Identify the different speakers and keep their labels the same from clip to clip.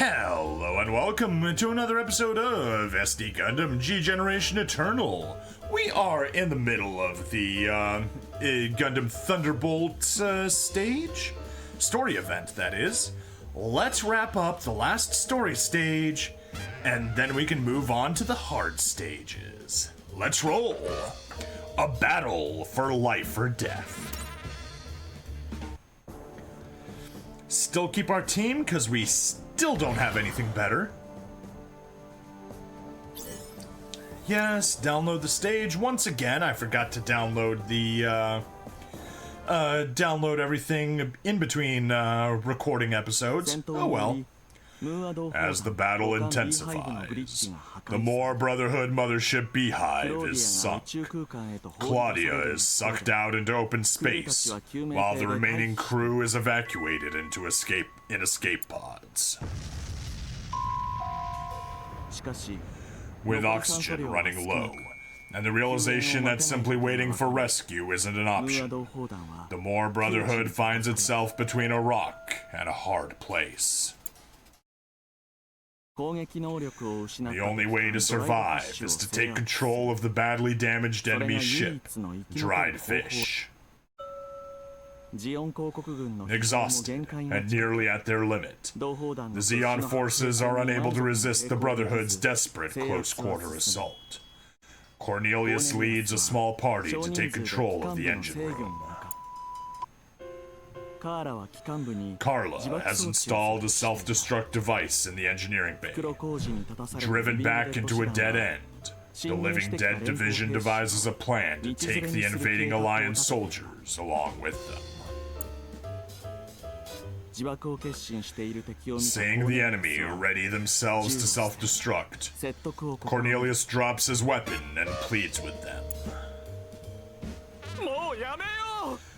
Speaker 1: Hello and welcome to another episode of SD Gundam G Generation Eternal. We are in the middle of the Gundam Thunderbolt story event, that is. Let's wrap up the last story stage, and then we can move on to the hard stages. Let's roll! A battle for life or death. Still keep our team, because we still don't have anything better. Yes, download the stage. Once again, I forgot to download the, download everything in between, recording episodes. Oh well. As the battle intensifies, the More Brotherhood mothership Beehive is sunk. Claudia is sucked out into open space, while the remaining crew is evacuated into escape pods. With oxygen running low, and the realization that simply waiting for rescue isn't an option, the More Brotherhood finds itself between a rock and a hard place. The only way to survive is to take control of the badly damaged enemy ship, Dried Fish. Exhausted and nearly at their limit, the Zeon forces are unable to resist the Brotherhood's desperate close-quarter assault. Cornelius leads a small party to take control of the engine room. Carla has installed a self-destruct device in the engineering bay. Driven back into a dead end, the Living Dead Division devises a plan to take the invading Alliance soldiers along with them. Seeing the enemy ready themselves to self-destruct, Cornelius drops his weapon and pleads with them.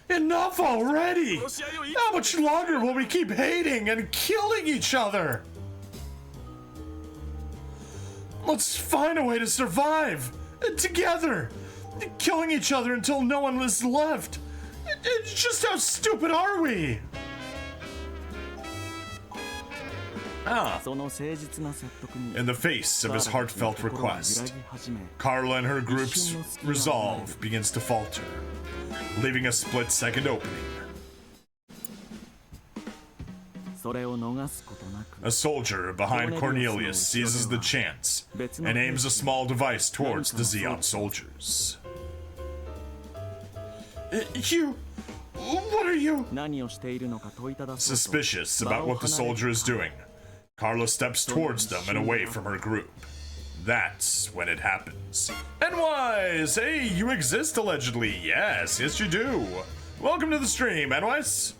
Speaker 1: Enough already! How much longer will we keep hating and killing each other? Let's find a way to survive! Together! Killing each other until no one is left! Just how stupid are we? In the face of his heartfelt request, Carla and her group's resolve begins to falter, leaving a split-second opening. A soldier behind Cornelius seizes the chance and aims a small device towards the Zeon soldiers. What are you? Suspicious about what the soldier is doing, Carla steps towards them and away from her group. That's when it happens. Enwise! Hey, you exist allegedly. Yes, you do. Welcome to the stream, Enwise.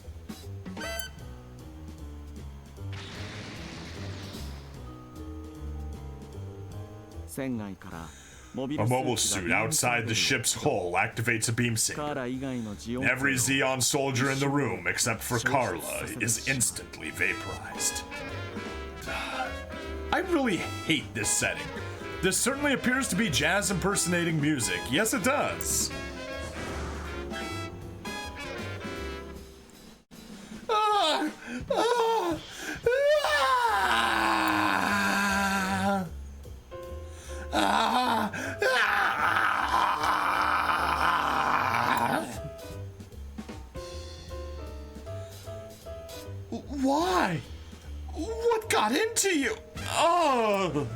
Speaker 1: A mobile suit outside the ship's hull activates a beam signal. Every Zeon soldier in the room, except for Carla, is instantly vaporized. I really hate this setting. This certainly appears to be jazz impersonating music. Yes, it does. Why? What got into you? Oh!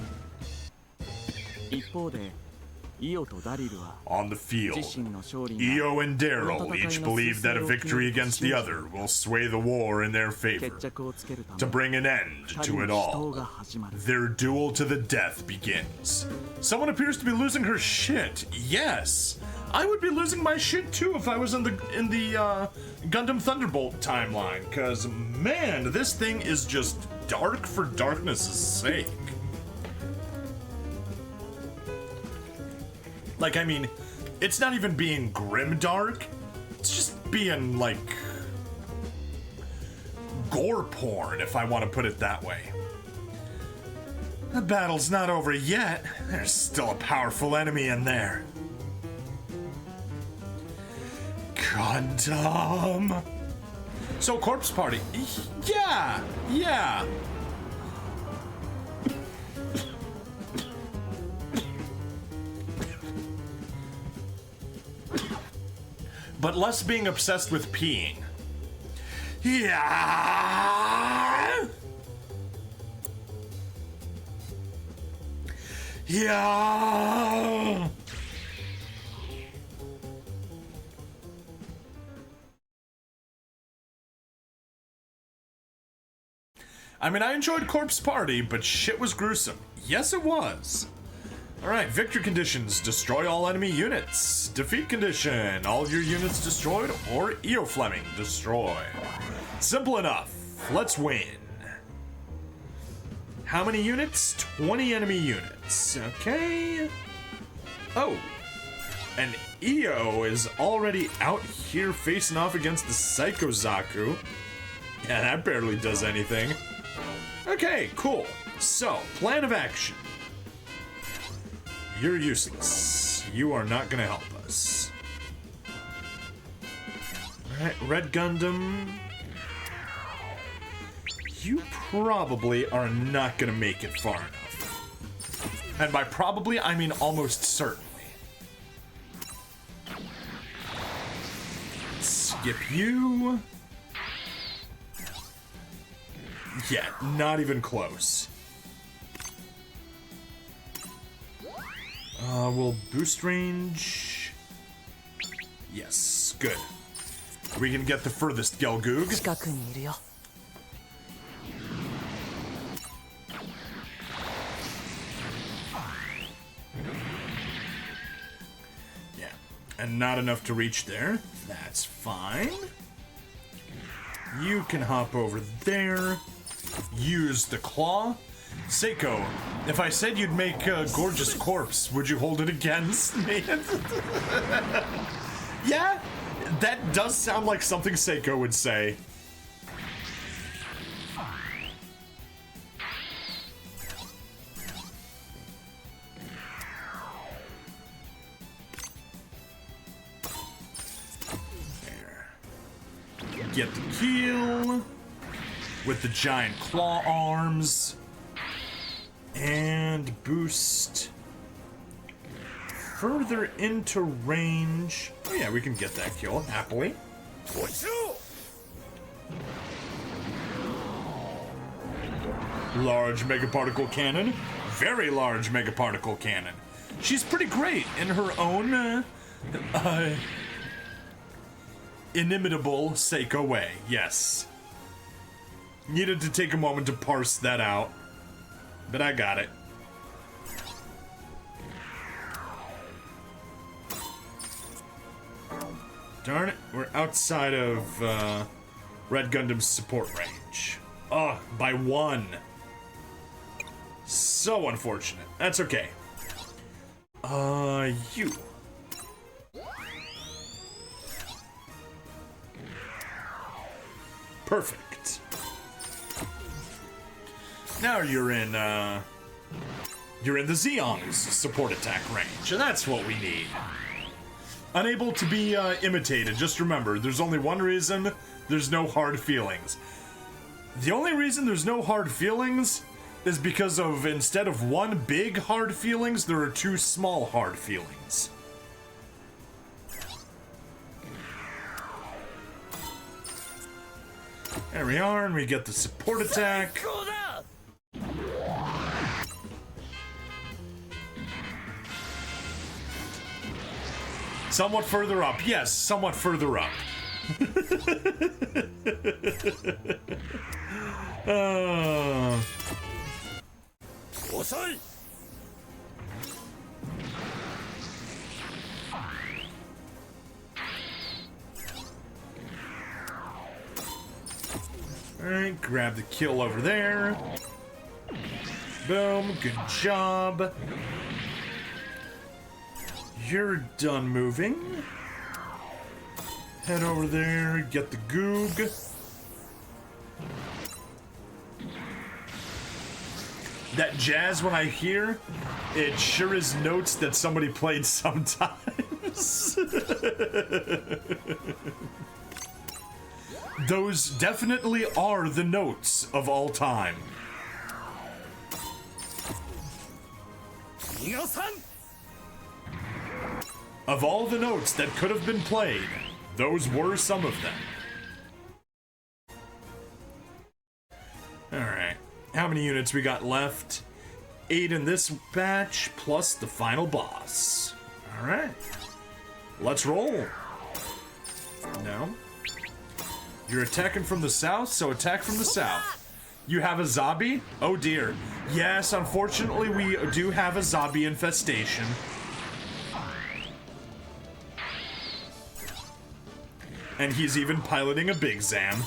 Speaker 1: On the field, Io and Daryl each believe that a victory against the other will sway the war in their favor, to bring an end to it all. Their duel to the death begins. Someone appears to be losing her shit. Yes, I would be losing my shit too if I was in the Gundam Thunderbolt timeline, because man, this thing is just dark for darkness' sake. Like, I mean, it's not even being grim dark, it's just being, like, gore porn, if I want to put it that way. The battle's not over yet. There's still a powerful enemy in there. Gundam. So, Corpse Party. Yeah. but less being obsessed with peeing. Yeah. Yeah. I mean, I enjoyed Corpse Party, but shit was gruesome. Yes, it was. Alright, victory conditions. Destroy all enemy units. Defeat condition. All of your units destroyed, or E.O. Fleming, destroy. Simple enough. Let's win. How many units? 20 enemy units. Okay. Oh. And E.O. is already out here facing off against the Psycho Zaku. Yeah, that barely does anything. Okay, cool. So, plan of action. You're useless. You are not gonna help us. Alright, Red Gundam. You probably are not gonna make it far enough. And by probably, I mean almost certainly. Skip you. Yeah, not even close. We'll boost range. Yes, good. We can get the furthest Gelgoog. Yeah, and not enough to reach there. That's fine. You can hop over there. Use the claw. Seiko, if I said you'd make a gorgeous corpse, would you hold it against me? Yeah, that does sound like something Seiko would say. There. Get the kill with the giant claw arms. And boost further into range. Oh yeah, we can get that kill happily. Large megaparticle cannon. Very large megaparticle cannon. She's pretty great in her own inimitable Seiko way. Yes. Needed to take a moment to parse that out. But I got it. Darn it, we're outside of Red Gundam's support range. Oh, by 1. So unfortunate. That's okay. You. Perfect. Now you're in the Zeong's support attack range, and that's what we need. Unable to be imitated. Just remember, there's only one reason there's no hard feelings. The only reason there's no hard feelings is because of, instead of one big hard feelings, there are 2 small hard feelings. There we are, and we get the support attack. Somewhat further up. Yes, somewhat further up. Alright, grab the kill over there. Boom, good job. You're done moving. Head over there, get the goog. That jazz, when I hear, it sure is notes that somebody played sometimes. Those definitely are the notes of all time. Of all the notes that could have been played, those were some of them. Alright, how many units we got left? 8 in this batch, plus the final boss. Alright, let's roll. No. You're attacking from the south, so attack from the south. You have a zombie? Oh dear. Yes, unfortunately we do have a zombie infestation. And he's even piloting a big Zam.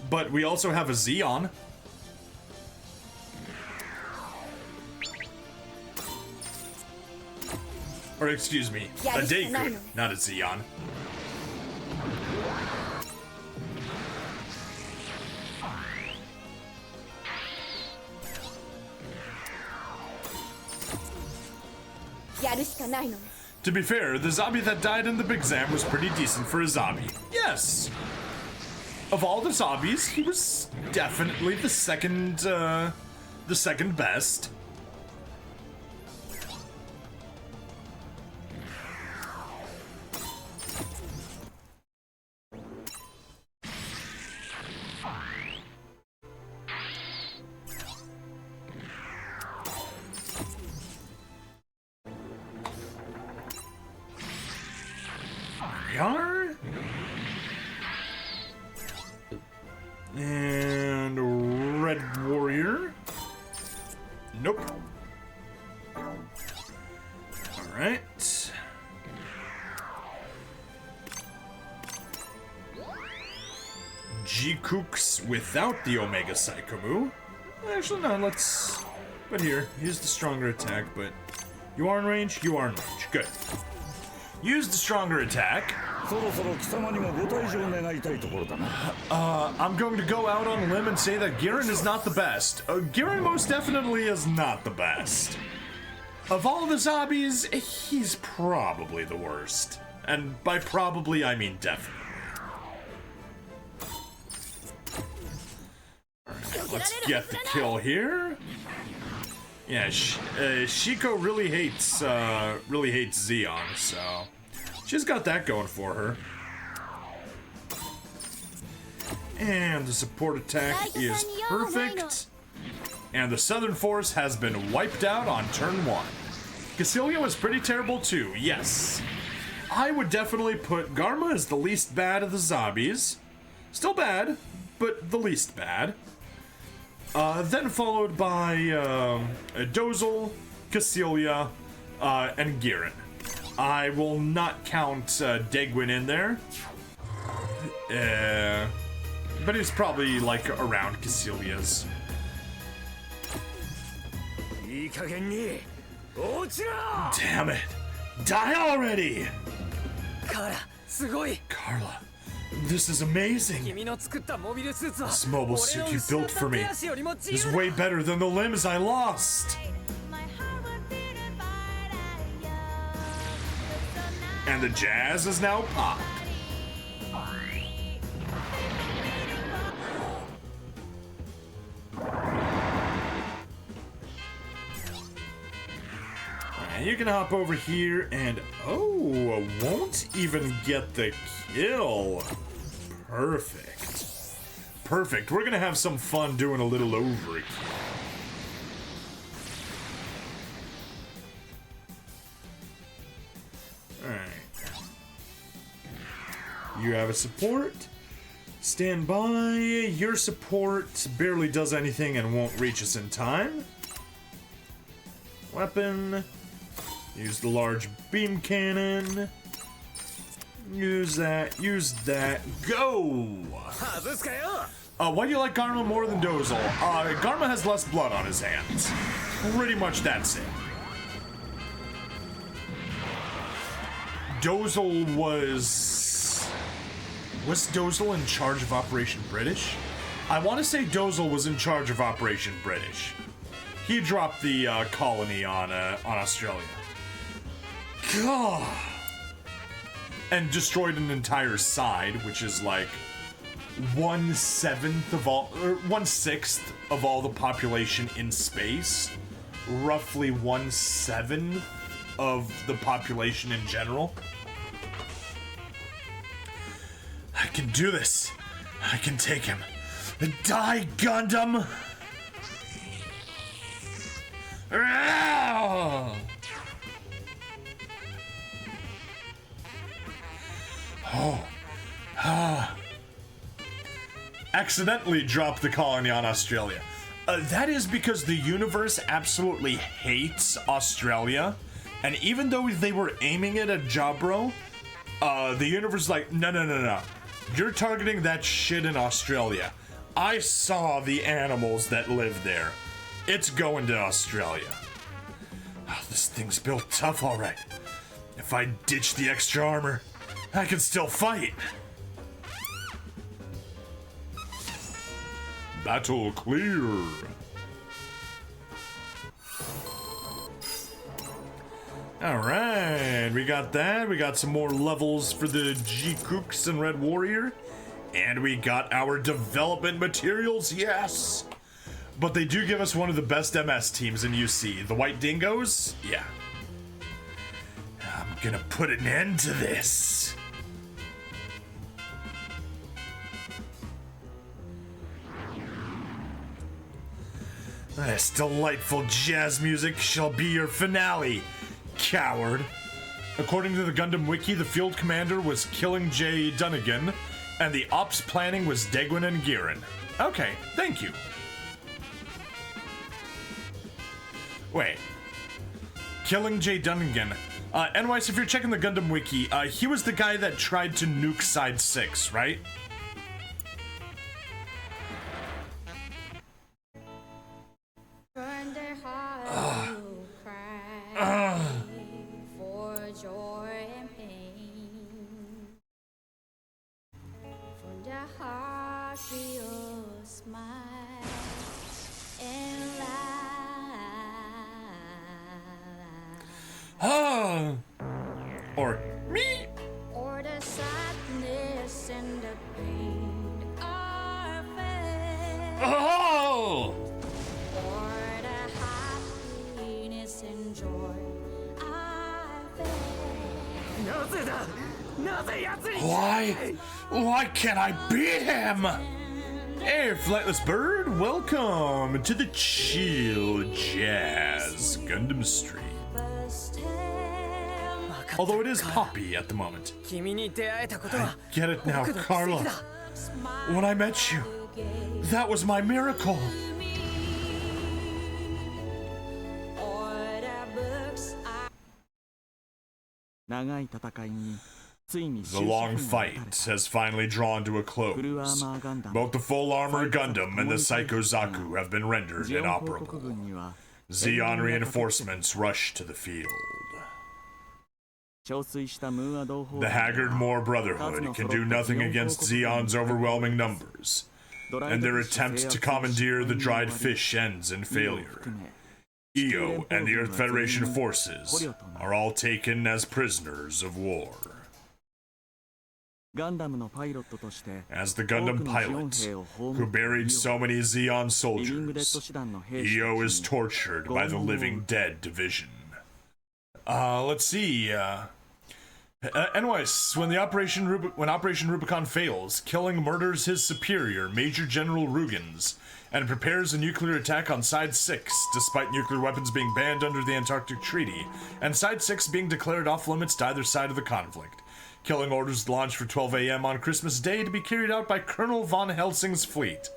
Speaker 1: But we also have a Zeon. Or excuse me, a Deku, not a Zeon. To be fair, the zombie that died in the Big Zam was pretty decent for a zombie. Yes! Of all the zombies, he was definitely the second best. And Red Warrior. Nope. Alright. G-Kooks without the Omega Psychomu. Actually, no, let's... But here, use the stronger attack, but... You are in range? You are in range. Good. Use the stronger attack. I'm going to go out on a limb and say that Giran is not the best. Giran most definitely is not the best. Of all the zombies, he's probably the worst. And by probably, I mean definitely. Alright, let's get the kill here. Yeah, Shiko really hates Zeon, so she's got that going for her. And the support attack is perfect. And the Southern Force has been wiped out on turn 1. Cassilia was pretty terrible too, yes. I would definitely put Garma as the least bad of the zombies. Still bad, but the least bad. Then followed by Dozel, Cassilia, and Giran. I will not count Degwin in there. But he's probably like around Cassilia's. Damn it! Die already! Carla, this is amazing. This mobile suit you built for me is way better than the limbs I lost. And the jazz is now popped. And you can hop over here and, oh, won't even get the kill. Perfect. Perfect. We're gonna have some fun doing a little overkill. Alright. You have a support. Stand by. Your support barely does anything and won't reach us in time. Weapon. Use the large beam cannon. Use that. Use that. Go! Why do you like Garma more than Dozel? Garma has less blood on his hands. Pretty much that's it. Dozel was Dozel in charge of Operation British? I want to say Dozel was in charge of Operation British. He dropped the colony on Australia. God. And destroyed an entire side, which is like 1/7 of all, or 1/6 of all the population in space, roughly 1/7 of the population in general. I can do this. I can take him. Die, Gundam! Accidentally dropped the colony on Australia. That is because the universe absolutely hates Australia, and even though they were aiming it at Jabro, the universe is like, no. You're targeting that shit in Australia. I saw the animals that live there. It's going to Australia. Oh, this thing's built tough, alright. If I ditch the extra armor, I can still fight. Battle clear. Alright, we got that. We got some more levels for the G-Kooks and Red Warrior. And we got our development materials, yes! But they do give us one of the best MS teams in UC. The White Dingoes? Yeah. I'm gonna put an end to this. This delightful jazz music shall be your finale, coward. According to the Gundam Wiki, the field commander was Killing J. Dunnigan, and the ops planning was Degwin and Girin. Okay, thank you. Wait. Killing J. Dunnigan. NYS, if you're checking the Gundam Wiki, he was the guy that tried to nuke Side 6, right?
Speaker 2: For joy and pain. From the heart we'll smile and laugh.
Speaker 1: Or me.
Speaker 2: Or the sadness and the pain are felt.
Speaker 1: Oh!
Speaker 2: Or the happiness and joy I felt.
Speaker 1: Why can't I beat him? Hey, flightless bird, welcome to the chill jazz Gundam stream. Although it is poppy at the moment. I get it now, Carla. When I met you, that was my miracle. The long fight has finally drawn to a close. Both the full armor Gundam and the Psycho Zaku have been rendered inoperable. Zeon reinforcements rush to the field. The Haggard Moor Brotherhood can do nothing against Zeon's overwhelming numbers, and their attempt to commandeer the dried fish ends in failure. Io and the Earth Federation forces are all taken as prisoners of war. As the Gundam pilot, who buried so many Zeon soldiers, Io is tortured by the Living Dead division. Let's see, NYS, when Operation Rubicon fails, Killing murders his superior, Major General Rugans, and prepares a nuclear attack on Side 6, despite nuclear weapons being banned under the Antarctic Treaty, and Side 6 being declared off-limits to either side of the conflict. Killing orders the launch for 12 a.m. on Christmas Day to be carried out by Colonel von Helsing's fleet.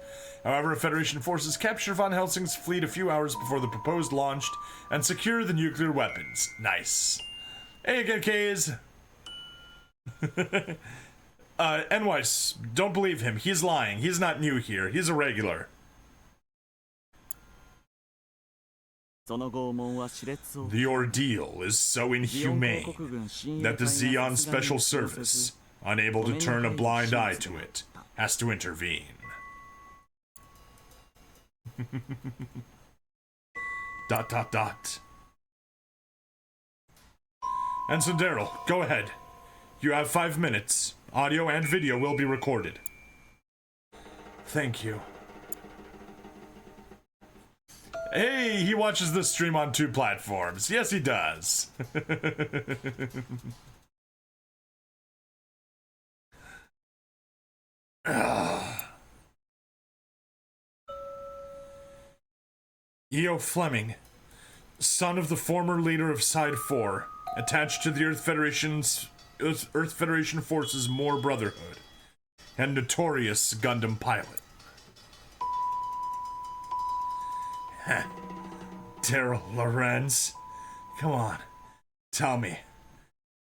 Speaker 1: However, Federation forces capture von Helsing's fleet a few hours before the proposed launch and secure the nuclear weapons. Nice. Hey again, K's. NYS, don't believe him. He's lying. He's not new here. He's a regular. The ordeal is so inhumane that the Zeon Special Service, unable to turn a blind eye to it, has to intervene. Dot dot dot. Ensign Daryl, go ahead. You have 5 minutes. Audio and video will be recorded. Thank you. Hey, he watches this stream on 2 platforms. Yes, he does. E.O. Fleming, son of the former leader of Side 4, attached to the Earth Federation Forces Moore Brotherhood, and notorious Gundam pilot. Daryl Lorenz, come on, tell me,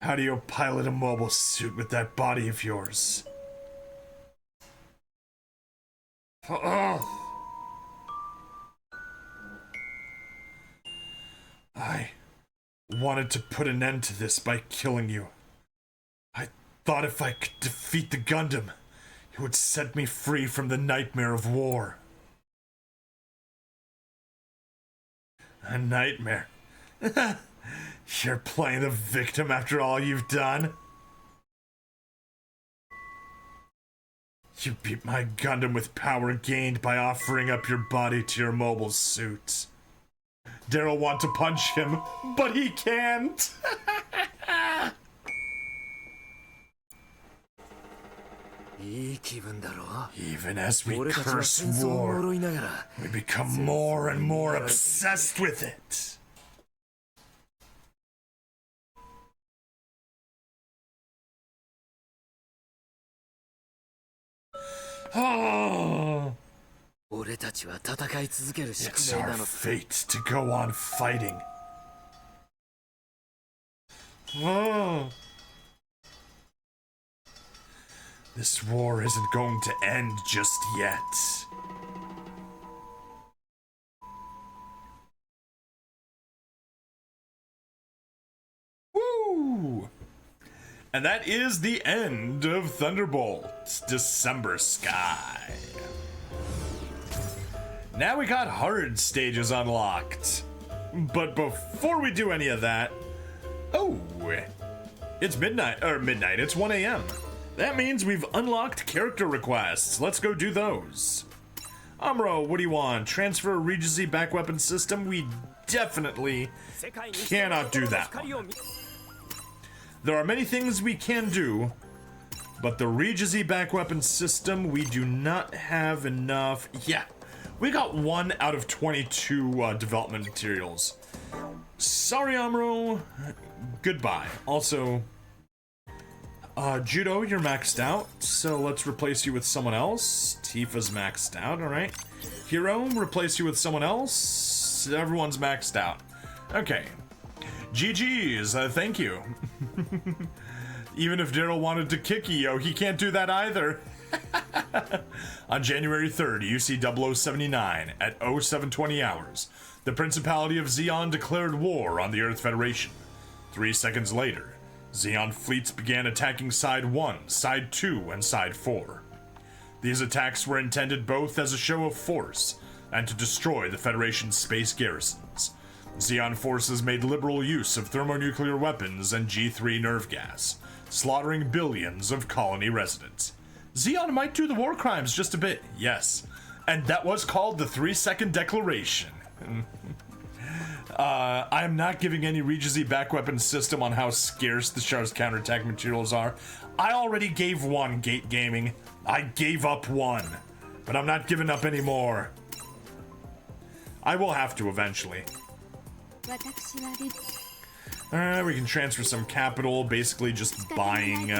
Speaker 1: how do you pilot a mobile suit with that body of yours? I wanted to put an end to this by killing you. I thought if I could defeat the Gundam, it would set me free from the nightmare of war. A nightmare? You're playing the victim after all you've done? You beat my Gundam with power gained by offering up your body to your mobile suit. Daryl wants to punch him, but he can't. Even as we curse war, we become more and more obsessed with it. Oh. It's our fate to go on fighting. Oh. This war isn't going to end just yet. Woo! And that is the end of Thunderbolt, December Sky. Now we got hard stages unlocked. But before we do any of that, oh, it's midnight, it's 1 a.m. That means we've unlocked character requests. Let's go do those. Amro, what do you want? Transfer a Regency back weapon system? We definitely cannot do that one. There are many things we can do, but the Regency back weapon system, we do not have enough. Yeah, we got 1 out of 22 development materials. Sorry, Amro. Goodbye. Also, Judo, you're maxed out, so let's replace you with someone else. Tifa's maxed out, alright. Hero, replace you with someone else. Everyone's maxed out. Okay. GG's, thank you. Even if Daryl wanted to kick EO, he can't do that either. On January 3rd, UC 0079, at 0720 hours, the Principality of Zeon declared war on the Earth Federation. 3 seconds later, Zeon fleets began attacking Side 1, Side 2, and Side 4. These attacks were intended both as a show of force and to destroy the Federation's space garrisons. Zeon forces made liberal use of thermonuclear weapons and G3 nerve gas, slaughtering billions of colony residents. Zeon might do the war crimes just a bit, yes. And that was called the 3-second declaration. I am not giving any Regency back weapon system on how scarce the Char's counterattack materials are. I already gave 1, Gate Gaming. I gave up 1. But I'm not giving up any more. I will have to eventually. Alright, we can transfer some capital, basically just buying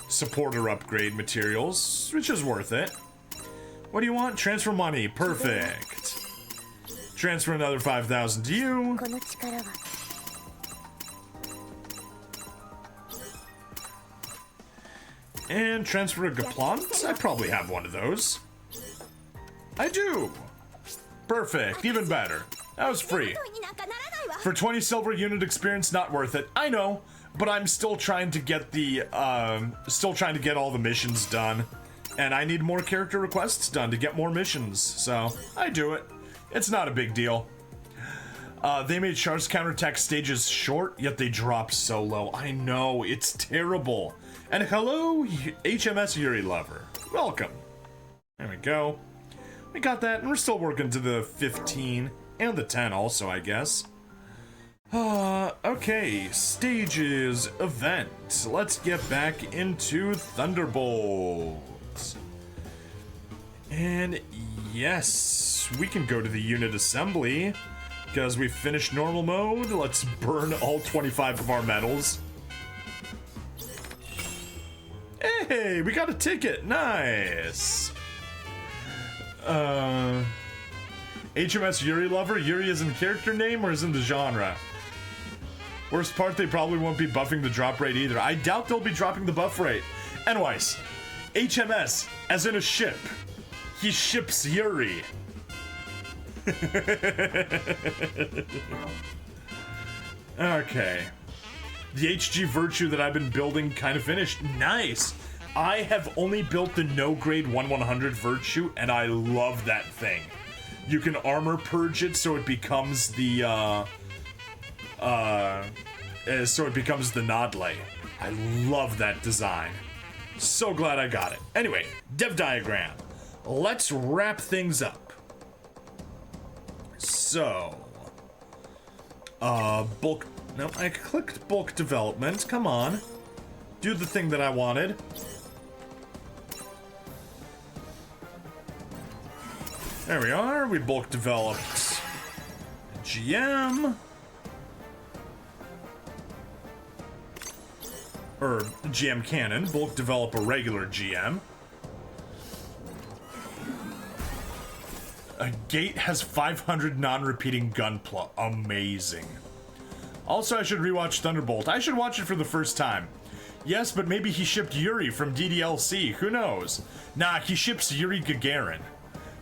Speaker 1: supporter upgrade materials, which is worth it. What do you want? Transfer money. Perfect. Transfer another 5,000 to you. And transfer a Gaplant? I probably have one of those. I do. Perfect. Even better. That was free. For 20 silver unit experience, not worth it. I know, but I'm still trying to get the, all the missions done. And I need more character requests done to get more missions, so I do it. It's not a big deal. They made Char's counterattack stages short, yet they dropped so low. I know, it's terrible. And hello, HMS Yuri Lover. Welcome. There we go. We got that, and we're still working to the 15 and the 10 also, I guess. Okay, stages, event. Let's get back into Thunderbolt. And yes, we can go to the unit assembly, because we finished normal mode. Let's burn all 25 of our medals. Hey, we got a ticket, nice. HMS Yuri Lover? Yuri is in the character name or is in the genre? Worst part, they probably won't be buffing the drop rate either. I doubt they'll be dropping the buff rate. Anyways, HMS, as in a ship. He ships Yuri. Okay. The HG Virtue that I've been building kind of finished. Nice! I have only built the no-grade 1/100 Virtue, and I love that thing. You can armor purge it so it becomes the, Nodley. I love that design. So glad I got it. Anyway, dev diagram. Let's wrap things up. So, bulk. No, I clicked bulk development. Come on. Do the thing that I wanted. There we are. We bulk developed GM. Or GM cannon. Bulk develop a regular GM. A gate has 500 non-repeating gunpla. Amazing. Also, I should rewatch Thunderbolt. I should watch it for the first time. Yes, but maybe he shipped Yuri from DDLC. Who knows? Nah, he ships Yuri Gagarin.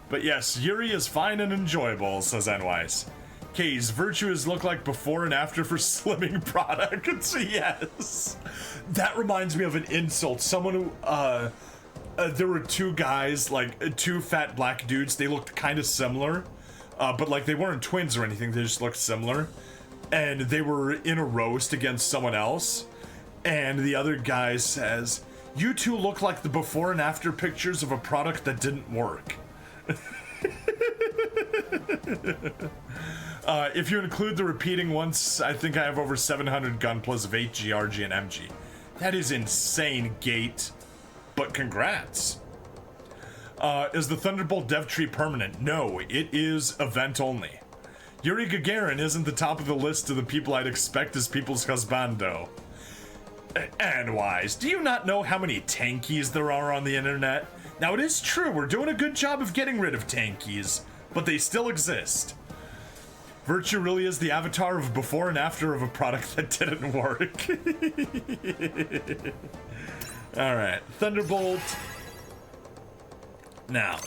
Speaker 1: But yes, Yuri is fine and enjoyable, says Nwise. K's virtues look like before and after for slimming products. Yes. That reminds me of an insult. Someone who, there were two guys, like two fat black dudes. They looked kind of similar, but like they weren't twins or anything. They just looked similar. And they were in a roast against someone else. And the other guy says, "You two look like the before and after pictures of a product that didn't work." If you include the repeating ones, I think I have over 700 gunplas of 8G, RG, and MG. That is insane, Gate. But congrats. Is the Thunderbolt dev tree permanent? No, it is event only. Yuri Gagarin isn't the top of the list of the people I'd expect as people's husbando. And wise, do you not know how many tankies there are on the internet? Now, it is true, we're doing a good job of getting rid of tankies, but they still exist. Virtue really is the avatar of before and after of a product that didn't work. Alright, Thunderbolt. Now,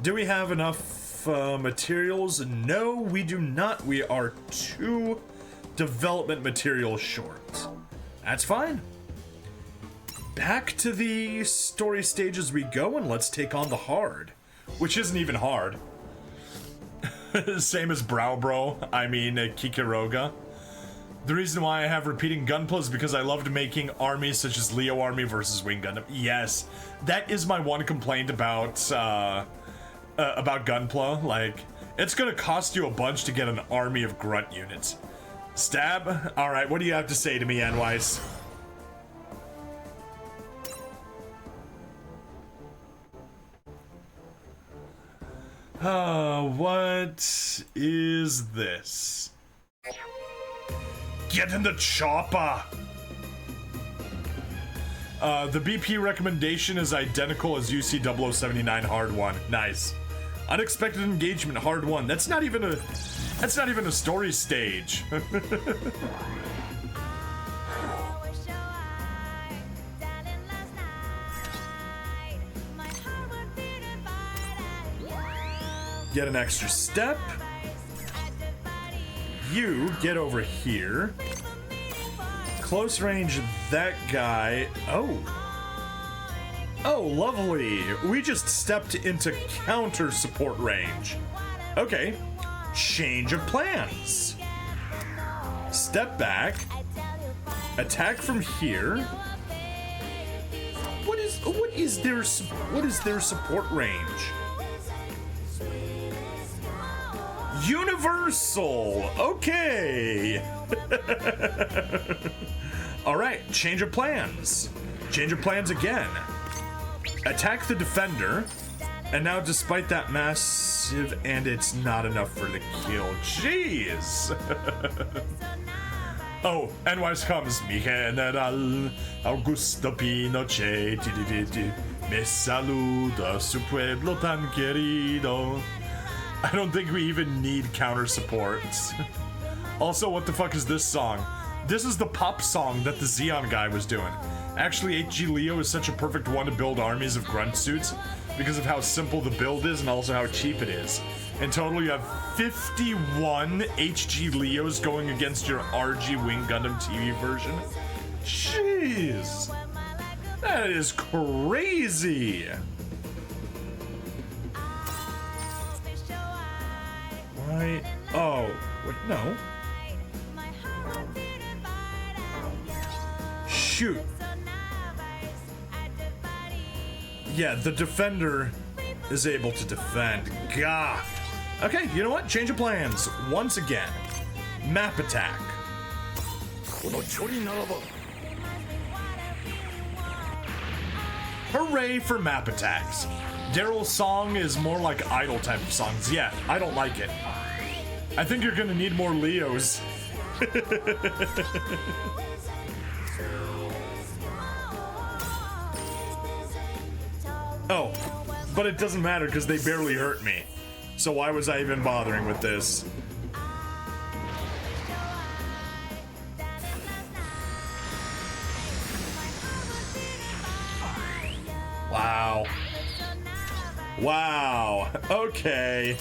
Speaker 1: do we have enough materials? No, we do not. We are 2 development materials short. That's fine. Back to the story stages we go, and let's take on the hard, which isn't even hard. Same as Kikiroga. The reason why I have repeating gunpla is because I loved making armies such as Leo Army versus Wing Gundam. Yes, that is my one complaint about gunpla. Like, it's gonna cost you a bunch to get an army of grunt units. Stab? Alright, what do you have to say to me, Nwise? What is this? Get in the chopper! The BP recommendation is identical as UC 0079 Hard 1. Nice. Unexpected engagement Hard 1. That's not even a story stage. Get an extra step. You get over here. Close range that guy. Oh, lovely. We just stepped into counter support range. Okay. Change of plans. Step back. Attack from here. What what is their support range? Universal. Okay. All right, change of plans. Change of plans again. Attack the defender. And now, despite that massive, and it's not enough for the kill. Jeez. Oh, and wise comes mi general Augusto Pinochet. Me saluda su pueblo tan querido. I don't think we even need counter supports. Also, what the fuck is this song? This is the pop song that the Xeon guy was doing. Actually, HG Leo is such a perfect one to build armies of grunt suits because of how simple the build is and also how cheap it is. In total, you have 51 HG Leos going against your RG Wing Gundam TV version. Jeez! That is crazy! Why? Oh, wait, no. Shoot. Yeah, the defender is able to defend. Gah. Okay, you know what? Change of plans. Once again. Map attack. Hooray for map attacks. Daryl's song is more like idle type of songs. Yeah, I don't like it. I think you're gonna need more Leos. Oh, but it doesn't matter because they barely hurt me. So why was I even bothering with this? Wow. Wow. Okay.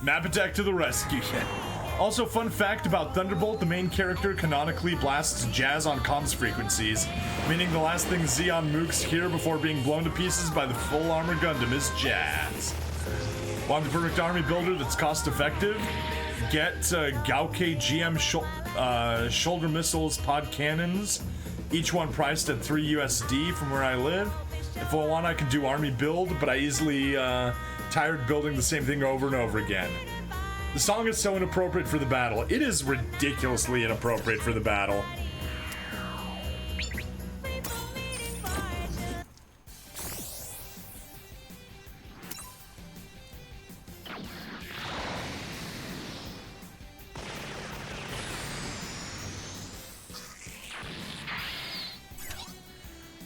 Speaker 1: Map attack to the rescue. Also, fun fact about Thunderbolt, the main character canonically blasts jazz on comms frequencies, meaning the last thing Xeon mooks hear before being blown to pieces by the full armor Gundam is jazz. Want the perfect army builder that's cost effective? Get Gauke GM shoulder missiles pod cannons, each one priced at 3 USD from where I live. If I want, I can do army build, but I easily tired building the same thing over and over again. The song is so inappropriate for the battle. It is ridiculously inappropriate for the battle.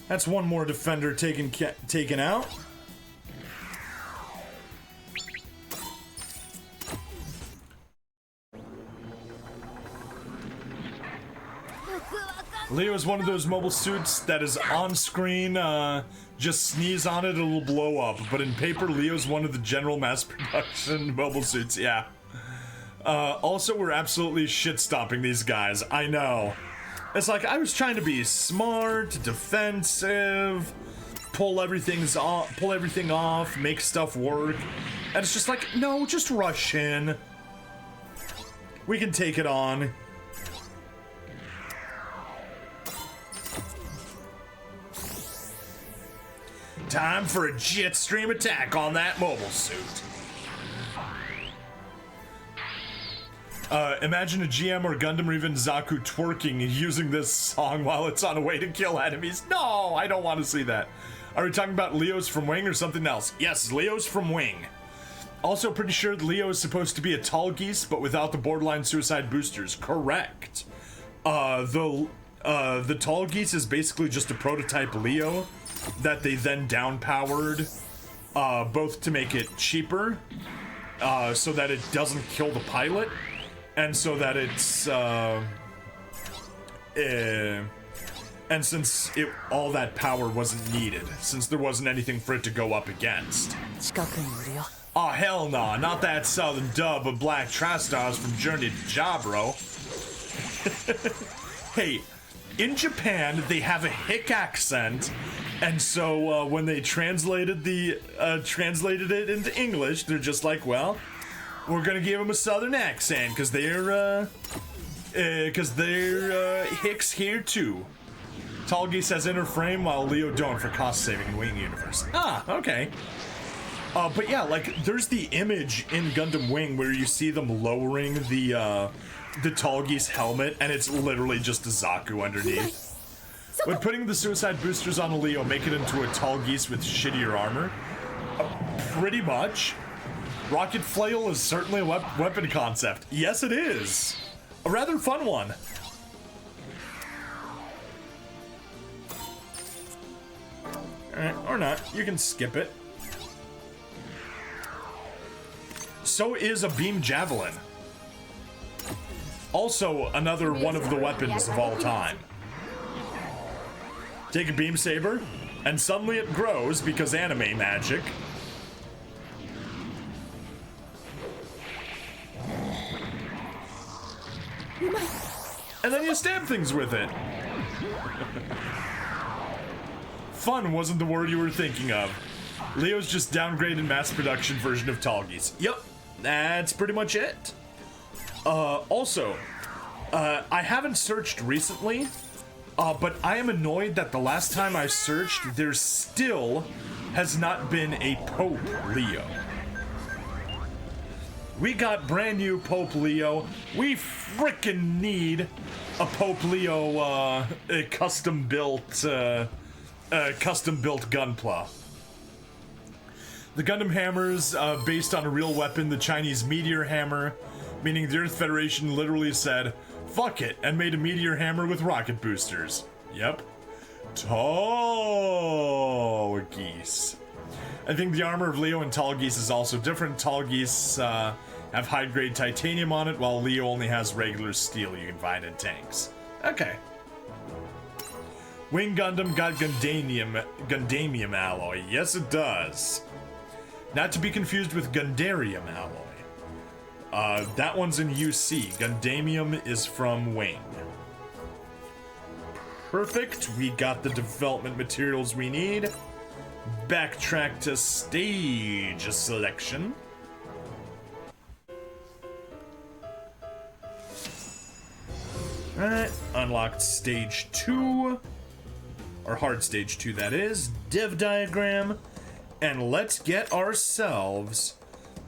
Speaker 1: That's one more defender taken out. Leo is one of those mobile suits that is on screen, just sneeze on it, it'll blow up. But in paper, Leo's one of the general mass production mobile suits, yeah. Also, we're absolutely shit-stopping these guys, I know. It's like, I was trying to be smart, defensive, pull everything off, make stuff work. And it's just like, no, just rush in. We can take it on. Time for a jet stream attack on that mobile suit. Imagine a GM or Gundam or even Zaku twerking using this song while it's on a way to kill enemies. No, I don't want to see that. Are we talking about Leos from Wing or something else? Yes, Leos from Wing. Also pretty sure Leo is supposed to be a tall geese, but without the borderline suicide boosters. Correct. The tall geese is basically just a prototype Leo that they then down-powered, both to make it cheaper, so that it doesn't kill the pilot, and so that it's, and since all that power wasn't needed, since there wasn't anything for it to go up against. Oh, hell nah, not that southern dub of Black Tri-Stars from Journey to Jabro. Hey, in Japan, they have a hick accent, and so when they translated it into English, they're just like, well, we're gonna give them a southern accent because they're hicks here too. Tall Geese has inner frame while Leo don't for cost saving in Wing Universe. Ah, okay. But yeah, like there's the image in Gundam Wing where you see them lowering the Tall Geese helmet, and it's literally just a Zaku underneath. When putting the suicide boosters on a Leo, make it into a Tall Geese with shittier armor. Pretty much. Rocket Flail is certainly a weapon concept. Yes, it is. A rather fun one. Alright, or not. You can skip it. So is a Beam Javelin. Also, another one of the weapons of all time. Take a Beam Saber, and suddenly it grows because anime magic. And then you stab things with it. Fun wasn't the word you were thinking of. Leo's just downgraded mass production version of Tall Geese. Yep, that's pretty much it. Also, I haven't searched recently, but I am annoyed that the last time I searched, there still has not been a Pope Leo. We got brand new Pope Leo. We frickin' need a Pope Leo a custom built Gunpla. The Gundam hammers based on a real weapon, the Chinese meteor hammer, meaning the Earth Federation literally said, fuck it, and made a meteor hammer with rocket boosters. Yep. Tall Geese. I think the armor of Leo and Tall Geese is also different. Tall Geese have high-grade titanium on it, while Leo only has regular steel you can find in tanks. Okay. Wing Gundam got Gundamium alloy. Yes, it does. Not to be confused with Gundarium alloy. That one's in UC. Gundamium is from Wing. Perfect. We got the development materials we need. Backtrack to stage selection. Alright, unlocked stage 2. Or hard stage 2, that is. Div diagram. And let's get ourselves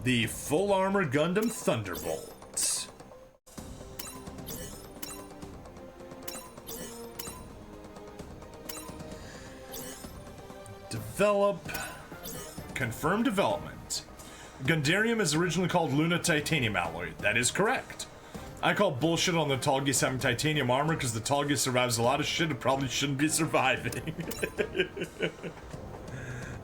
Speaker 1: the full armor Gundam Thunderbolt. Develop. Confirm development. Gundarium is originally called Luna Titanium Alloy. That is correct. I call bullshit on the Tall Geese having titanium armor because the Tall Geese survives a lot of shit it probably shouldn't be surviving.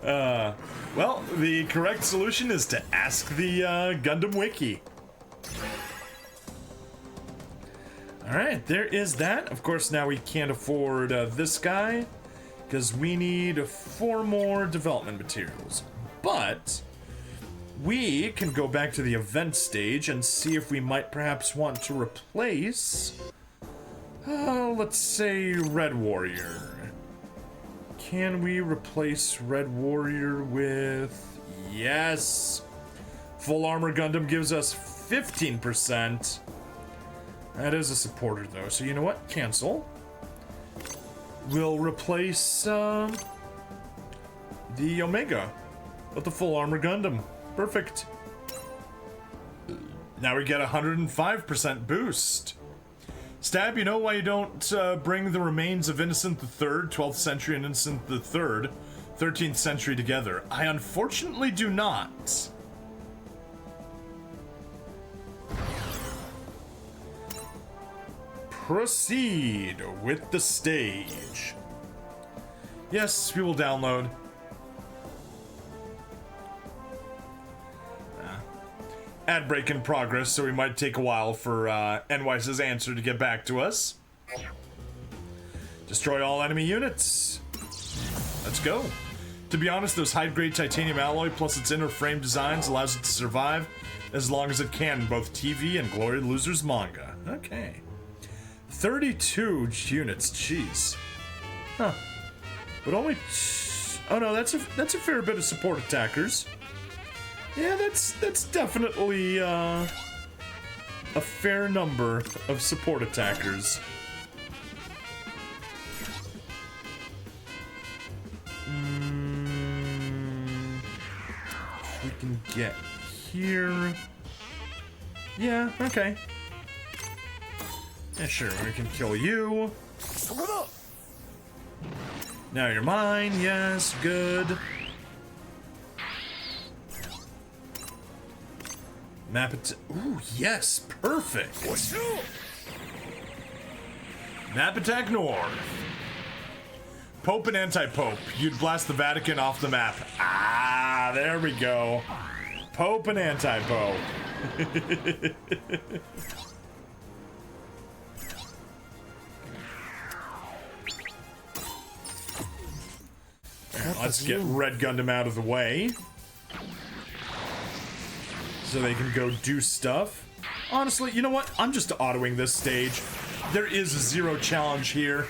Speaker 1: Well, the correct solution is to ask the Gundam Wiki. Alright, there is that. Of course, now we can't afford this guy because we need 4 more development materials. But we can go back to the event stage and see if we might perhaps want to replace, let's say, Red Warrior. Can we replace Red Warrior with... Yes! Full Armor Gundam gives us 15%. That is a supporter, though, so you know what? Cancel. We'll replace, the Omega with the Full Armor Gundam. Perfect. Now we get a 105% boost. Stab, you know why you don't bring the remains of Innocent III, 12th century, and Innocent III, 13th century together? I unfortunately do not. Proceed with the stage. Yes, we will download. Ad break in progress, so we might take a while for NYS's answer to get back to us. Destroy all enemy units. Let's go. To be honest, those high-grade titanium alloy plus its inner frame designs allows it to survive as long as it can in both TV and Glory Losers manga. Okay. 32 units, jeez. Huh. But only... Oh no, that's a fair bit of support attackers. Yeah, that's definitely a fair number of support attackers. We can get here. Yeah, okay. Yeah, sure, we can kill you. Now you're mine, yes, good. Map it. Ooh, yes, perfect. Map attack north. Pope and anti-pope. You'd blast the Vatican off the map. Ah, there we go. Pope and anti-pope. Let's get Red Gundam out of the way. So they can go do stuff. Honestly, you know what? I'm just autoing this stage. There is a 0 challenge here.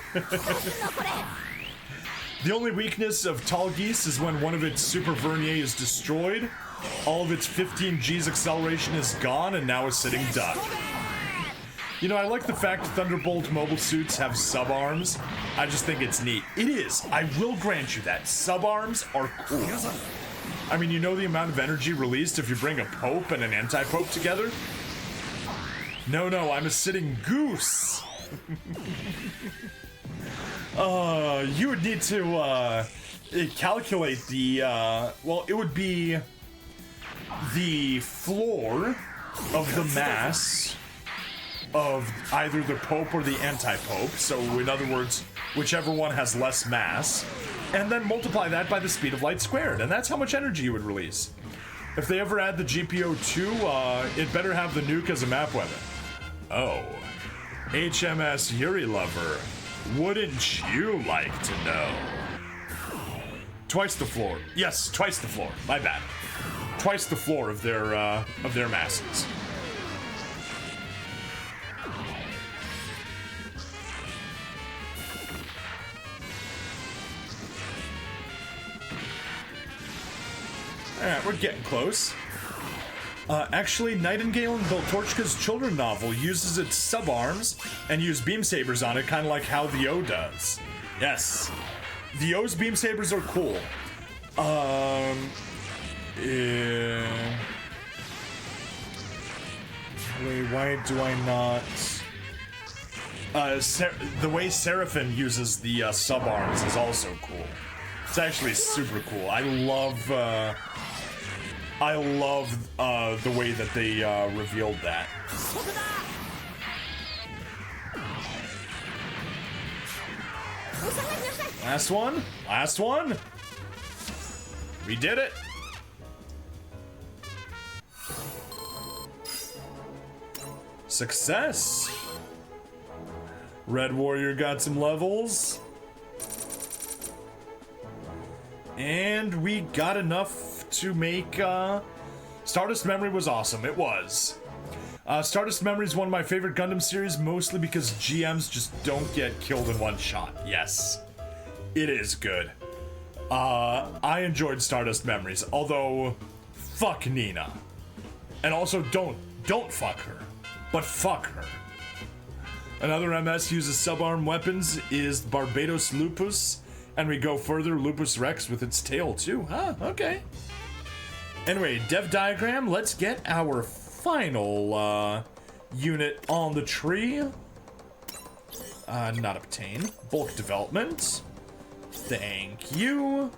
Speaker 1: The only weakness of Tall Geese is when one of its Super Vernier is destroyed. All of its 15 G's acceleration is gone and now is sitting duck. You know, I like the fact Thunderbolt mobile suits have sub-arms. I just think it's neat. It is. I will grant you that. Sub-arms are cool. I mean, you know the amount of energy released if you bring a Pope and an anti-Pope together? No, I'm a sitting goose. You would need to calculate the, well, it would be the floor of the mass of either the Pope or the anti-Pope. So, in other words, whichever one has less mass. And then multiply that by the speed of light squared. And that's how much energy you would release. If they ever add the GPO-2, it better have the nuke as a map weapon. Oh. HMS Yuri Lover. Wouldn't you like to know? Twice the floor. Yes, twice the floor. My bad. Twice the floor of their masses. Alright, we're getting close. Actually, Nightingale in Beltorchka's children's novel uses its sub-arms and use beam sabers on it, kind of like how the O does. Yes. The O's beam sabers are cool. Wait, why do I not... the way Seraphim uses the sub-arms is also cool. It's actually super cool. I love the way that they revealed that. Last one? Last one? We did it! Success! Red Warrior got some levels. And we got enough to make, Stardust Memory was awesome. It was. Stardust Memory is one of my favorite Gundam series, mostly because GMs just don't get killed in one shot. Yes. It is good. I enjoyed Stardust Memories, although, fuck Nina. And also, don't fuck her, but fuck her. Another MS uses sub-arm weapons is Barbados Lupus, and we go further, Lupus Rex with its tail too. Huh, okay. Anyway, dev diagram, let's get our final unit on the tree. Not obtain. Bulk development. Thank you.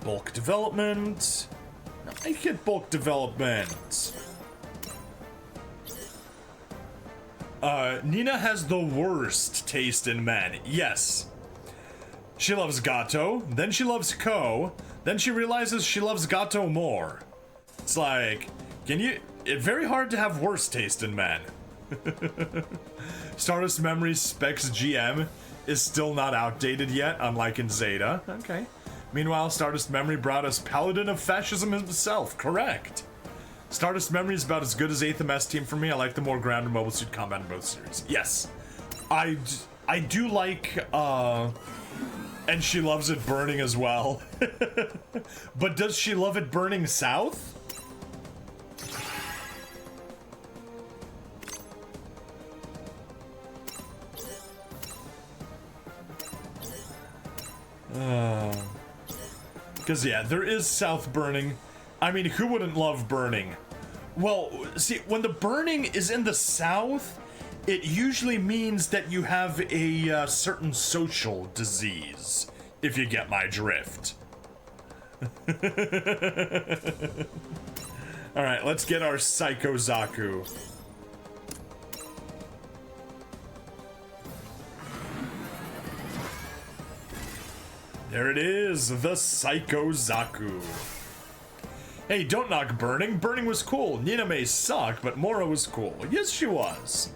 Speaker 1: Bulk development. I get bulk development. Nina has the worst taste in men. Yes. She loves Gato, then she loves Ko, then she realizes she loves Gato more. It's like, it's very hard to have worse taste in men. Stardust Memories Specs GM is still not outdated yet, unlike in Zeta. Okay. Meanwhile, Stardust Memory brought us Paladin of Fascism himself. Correct. Stardust Memory is about as good as 8th MS Team for me. I like the more grounded mobile suit combat in both series. Yes. I do like, and she loves it burning as well. But does she love it burning south? Because, yeah, there is south burning. I mean, who wouldn't love burning? Well, see, when the burning is in the south, it usually means that you have a certain social disease, if you get my drift. Alright, let's get our Psycho Zaku. There it is, the Psycho Zaku. Hey, don't knock burning. Burning was cool. Nina may suck, but Mora was cool. Yes, she was.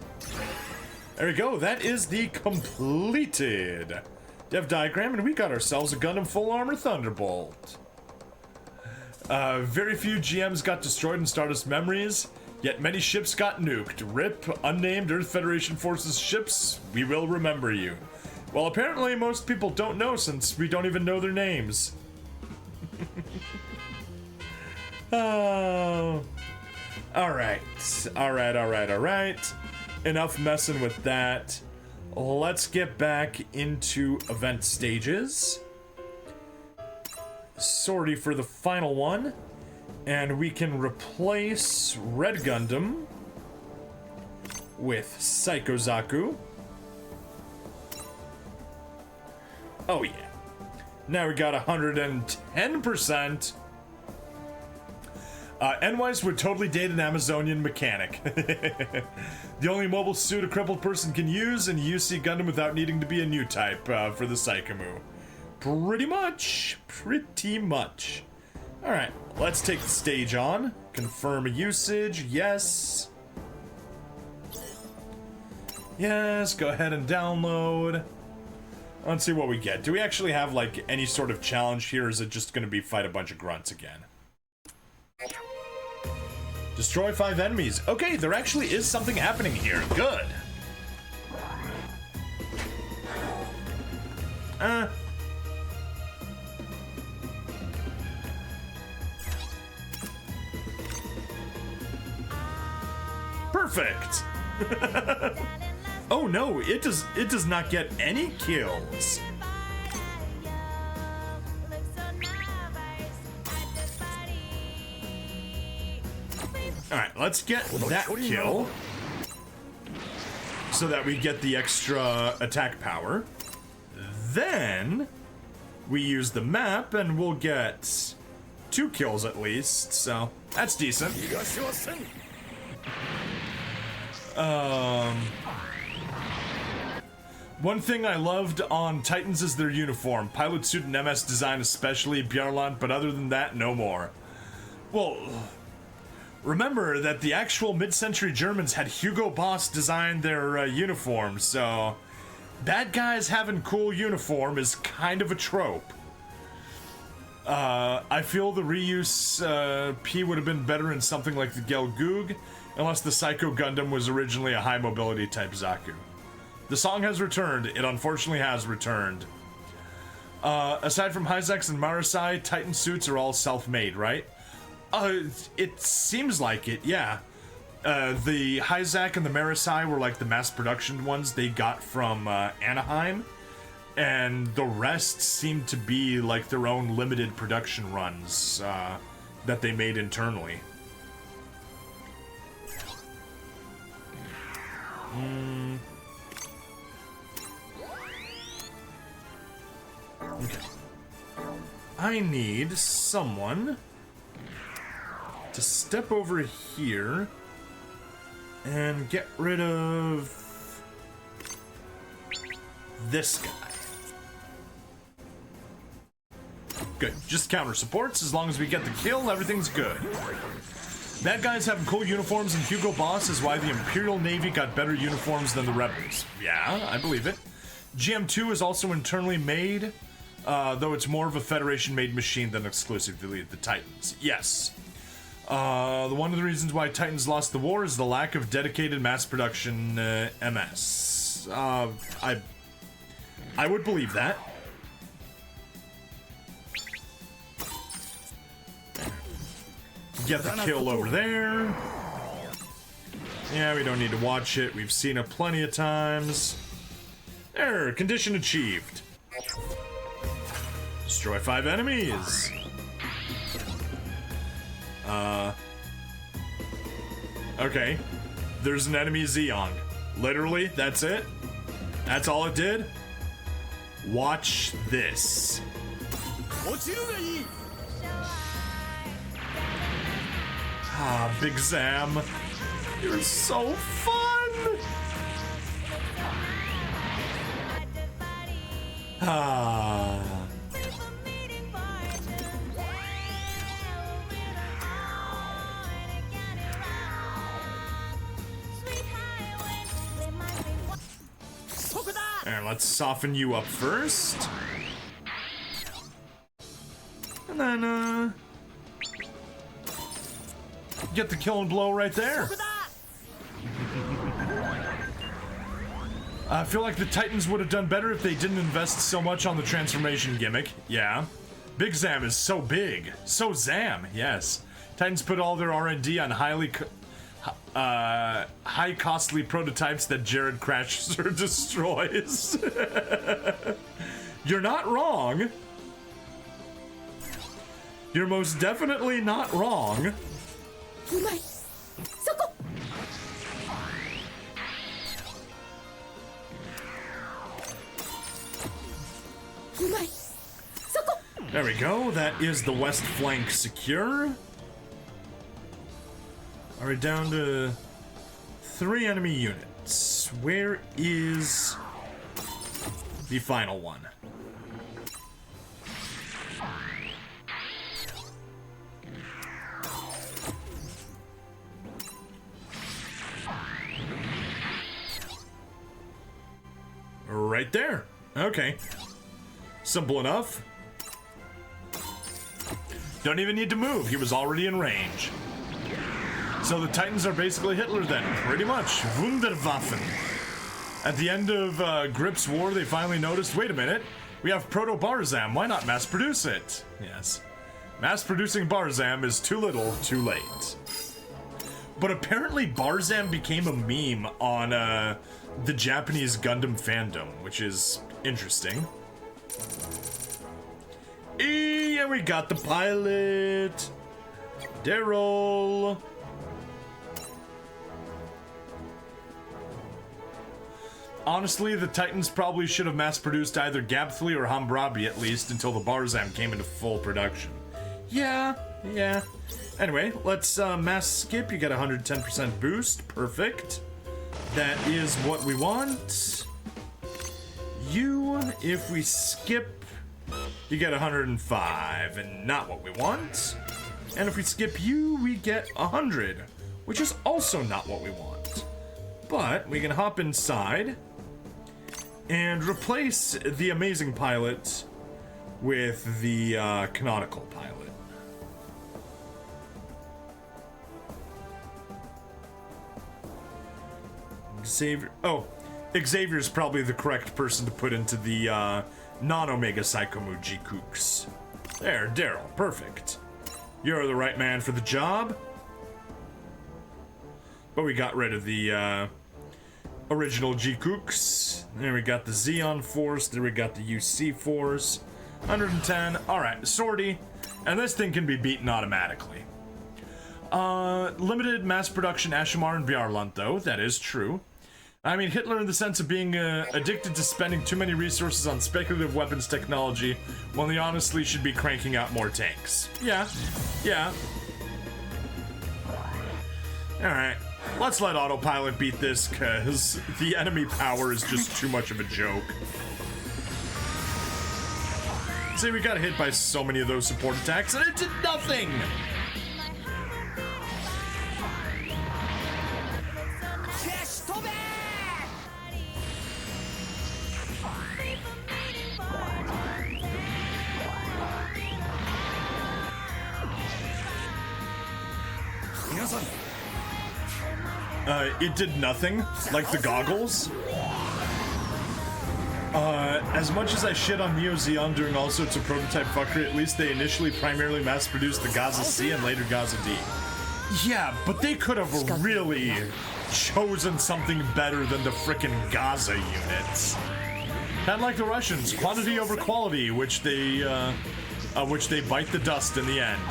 Speaker 1: There we go. That is the completed dev diagram, and we got ourselves a Gundam Full Armor Thunderbolt. Very few GMs got destroyed in Stardust Memories, yet many ships got nuked. RIP, unnamed Earth Federation Forces ships, we will remember you. Well, apparently most people don't know since we don't even know their names. Oh. Alright. Enough messing with that. Let's get back into event stages. Sortie for the final one. And we can replace Red Gundam with Psycho Zaku. Oh yeah. Now we got 110%. N-Wise would totally date an Amazonian mechanic. The only mobile suit a crippled person can use, and UC Gundam without needing to be a new type for the Psychomu. Pretty much. Alright, let's take the stage on. Confirm usage, yes. Yes, go ahead and download. Let's see what we get. Do we actually have, like, any sort of challenge here, or is it just gonna be fight a bunch of grunts again? Destroy 5 enemies. Okay, there actually is something happening here. Good. Perfect. Oh no, it does not get any kills. Alright, let's get that kill so that we get the extra attack power. Then we use the map and we'll get 2 kills at least, so that's decent. One thing I loved on Titans is their uniform. Pilot suit and MS design especially, Bjarland, but other than that, no more. Well, remember that the actual mid-century Germans had Hugo Boss design their uniforms, so bad guys having cool uniform is kind of a trope. I feel the reuse P would have been better in something like the Gelgoog, unless the Psycho Gundam was originally a high mobility type Zaku. The song has returned. It unfortunately has returned. Aside from Hyzax and Marasai, Titan suits are all self-made, right? It seems like it, yeah. The Hyzack and the Marasai were like the mass production ones they got from Anaheim, and the rest seem to be like their own limited production runs that they made internally. Okay. I need someone to step over here and get rid of this guy. Good. Just counter supports. As long as we get the kill, everything's good. Bad guys have cool uniforms, and Hugo Boss is why the Imperial Navy got better uniforms than the Rebels. Yeah, I believe it. GM2 is also internally made. though it's more of a Federation-made machine than exclusively the Titans. Yes. One of the reasons why Titans lost the war is the lack of dedicated mass production MS. I would believe that. Get the kill over there. Yeah, we don't need to watch it. We've seen it plenty of times. There, condition achieved. Destroy 5 enemies. Okay. There's an enemy Zeong. Literally, that's it? That's all it did? Watch this. Ah, Big Zam. You're so fun! Ah. Alright, let's soften you up first. And then, get the kill and blow right there. I feel like the Titans would have done better if they didn't invest so much on the transformation gimmick. Yeah. Big Zam is so big. So Zam, yes. Titans put all their R&D on high costly prototypes that Jared crashes or destroys. You're not wrong. You're most definitely not wrong. There we go. That is the west flank secure. Are we down to 3 enemy units? Where is the final one? Right there. Okay. Simple enough. Don't even need to move. He was already in range. So the Titans are basically Hitler then, pretty much. Wunderwaffen. At the end of Grip's war, they finally noticed, wait a minute, we have Proto-Barzam, why not mass produce it? Yes. Mass producing Barzam is too little, too late. But apparently Barzam became a meme on the Japanese Gundam fandom, which is interesting. Yeah, we got the pilot. Daryl. Honestly, the Titans probably should have mass-produced either Gabthly or Hambrabi at least until the Barzam came into full production. Yeah. Anyway, let's mass skip. You get 110% boost. Perfect. That is what we want. You, if we skip, you get 105, and not what we want. And if we skip you, we get 100, which is also not what we want. But we can hop inside and replace the amazing pilot with the canonical pilot. Xavier's probably the correct person to put into the non-Omega Psychomu G-Kooks. There, Daryl, perfect. You're the right man for the job. But we got rid of the original G-Kooks. There we got the Xeon Force. There we got the UC Force. 110. Alright, sortie. And this thing can be beaten automatically. Limited mass production Ashimar and Bjarlant, though. That is true. I mean, Hitler in the sense of being addicted to spending too many resources on speculative weapons technology when they honestly should be cranking out more tanks. Yeah. Alright, let's let autopilot beat this, because the enemy power is just too much of a joke. See, we got hit by so many of those support attacks, and it did nothing! It did nothing, like the goggles. As much as I shit on Neo Zeon doing all sorts of prototype fuckery, at least they initially primarily mass-produced the Gaza C and later Gaza D. Yeah, but they could have really chosen something better than the frickin' Gaza units. Kind of like the Russians, quantity over quality, which they bite the dust in the end.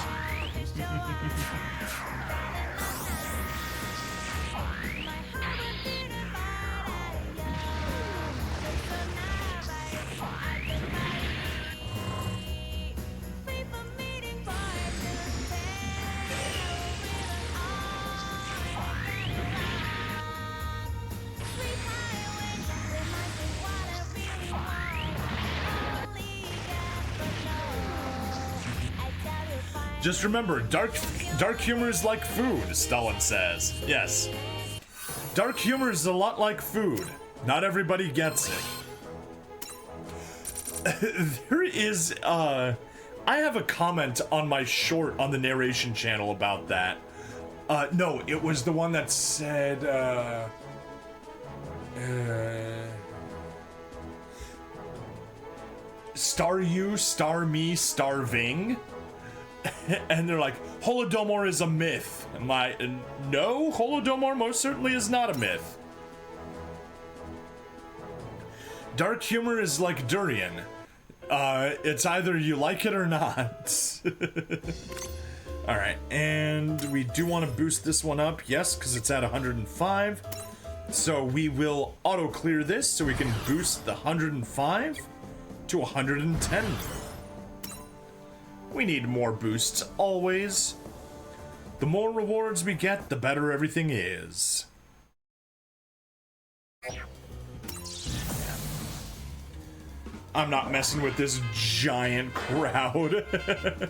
Speaker 1: Just remember, dark humor is like food, Stalin says. Yes. Dark humor is a lot like food. Not everybody gets it. There is, I have a comment on my short on the Narration Channel about that. No, it was the one that said, star you, star me, starving. And they're like, Holodomor is a myth. I'm like, no, Holodomor most certainly is not a myth. Dark humor is like durian. It's either you like it or not. Alright, and we do want to boost this one up, yes, because it's at 105. So we will auto-clear this so we can boost the 105 to 110. We need more boosts, always. The more rewards we get, the better everything is. I'm not messing with this giant crowd. The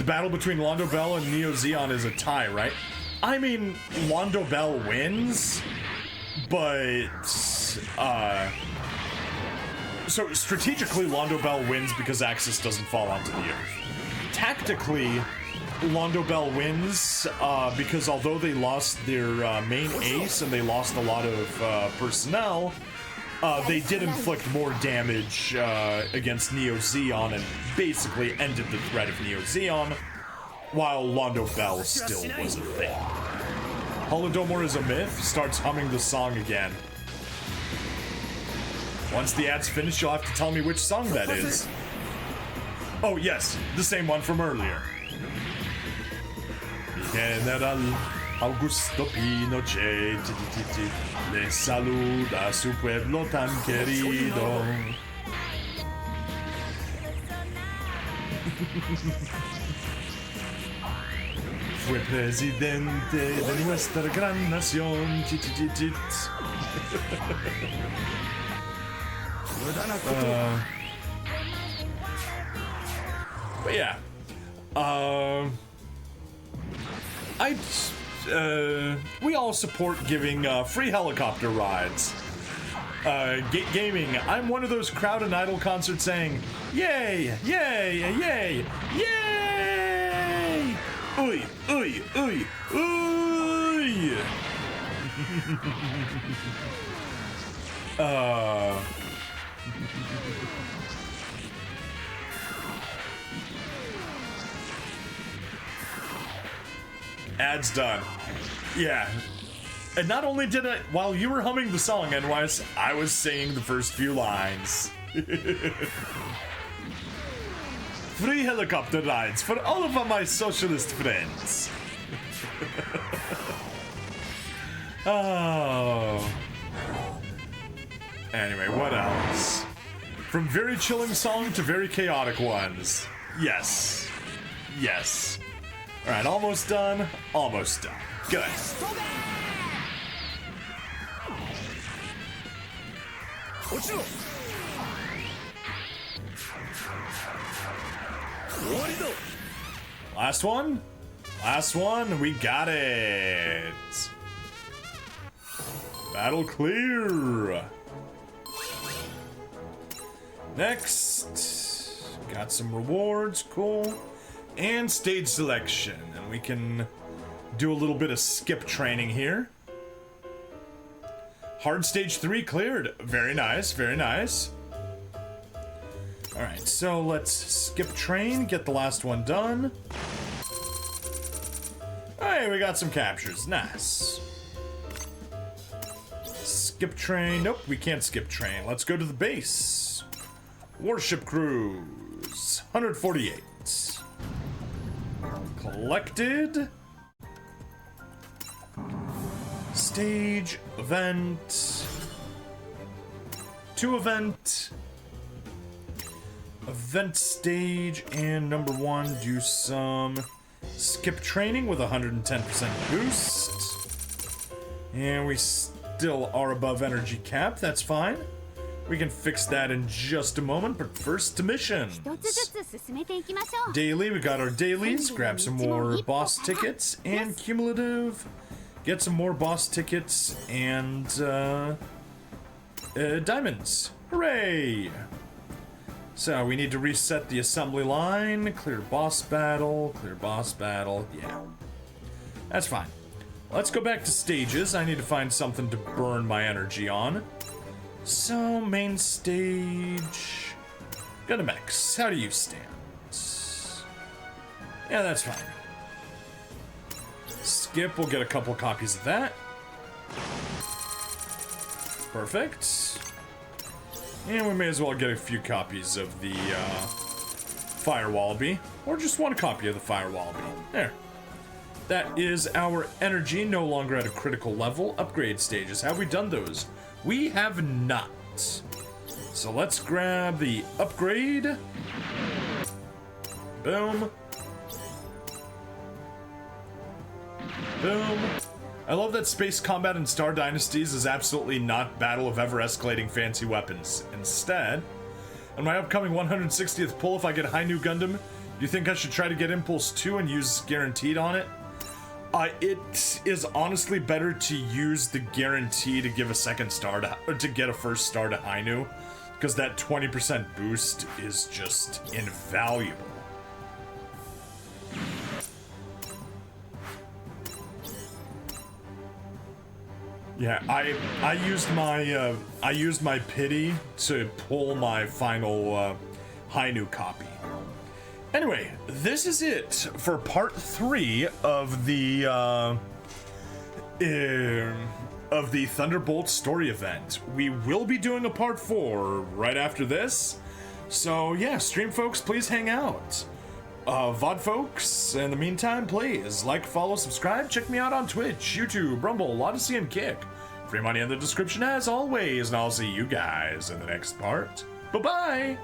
Speaker 1: battle between Londo Bell and Neo Zeon is a tie, right? I mean, Londo Bell wins, but, so strategically, Londo Bell wins because Axis doesn't fall onto the earth. Tactically, Londo Bell wins because although they lost their main ace and they lost a lot of personnel, they did inflict more damage against Neo Zeon and basically ended the threat of Neo Zeon, while Londo Bell still was a thing. Holodomor is a myth starts humming the song again. Once the ad's finished, you'll have to tell me which song that is. Oh yes, the same one from earlier. General Augusto Pinochet le saluda a su pueblo tan querido. Fue presidente de nuestra gran nación. But yeah, we all support giving free helicopter rides. Gaming, I'm one of those crowd and idol concerts saying, yay, yay, yay, yay! Uy, uy, uy, uy! Ad's done. Yeah. And not only did I, while you were humming the song, NYS, I was saying the first few lines. Free helicopter rides for all of my socialist friends. Oh. Anyway, what else? From very chilling song to very chaotic ones. Yes. Yes. Alright, almost done. Almost done. Good. Last one? Last one, we got it. Battle clear. Next, got some rewards, cool. And stage selection, and we can do a little bit of skip training here. Hard stage 3 cleared. Very nice, very nice. Alright, so let's skip train, get the last one done. Hey, we got some captures. Nice. Skip train. Nope, we can't skip train. Let's go to the base. Warship cruise. 148. Collected. Stage. Event. 2 event. Event stage. And number 1, do some skip training with 110% boost. And we still are above energy cap. That's fine. We can fix that in just a moment, but first to missions. Daily, we got our dailies. Grab some more boss tickets and cumulative. Get some more boss tickets and diamonds. Hooray! So we need to reset the assembly line, clear boss battle, yeah. That's fine. Let's go back to stages. I need to find something to burn my energy on. So, main stage... Gundam X, how do you stand? Yeah, that's fine. Skip, we'll get a couple copies of that. Perfect. And we may as well get a few copies of the Fire Wallaby. Or just one copy of the Fire Wallaby. There. That is our energy, no longer at a critical level. Upgrade stages. Have we done those? We have not. So let's grab the upgrade. Boom. Boom. I love that space combat in Star Dynasties is absolutely not battle of ever-escalating fancy weapons. Instead, on my upcoming 160th pull, if I get High New Gundam, do you think I should try to get Impulse 2 and use Guaranteed on it? It is honestly better to use the Guarantee to give a second star to get a first star to High New, because that 20% boost is just invaluable. Yeah, I used my pity to pull my final High New copy. Anyway, this is it for part 3 of the Thunderbolt story event. We will be doing a part 4 right after this. So yeah, stream folks, please hang out. VOD folks, in the meantime, please like, follow, subscribe. Check me out on Twitch, YouTube, Rumble, Odyssey, and Kick. Free money in the description as always, and I'll see you guys in the next part. Bye-bye!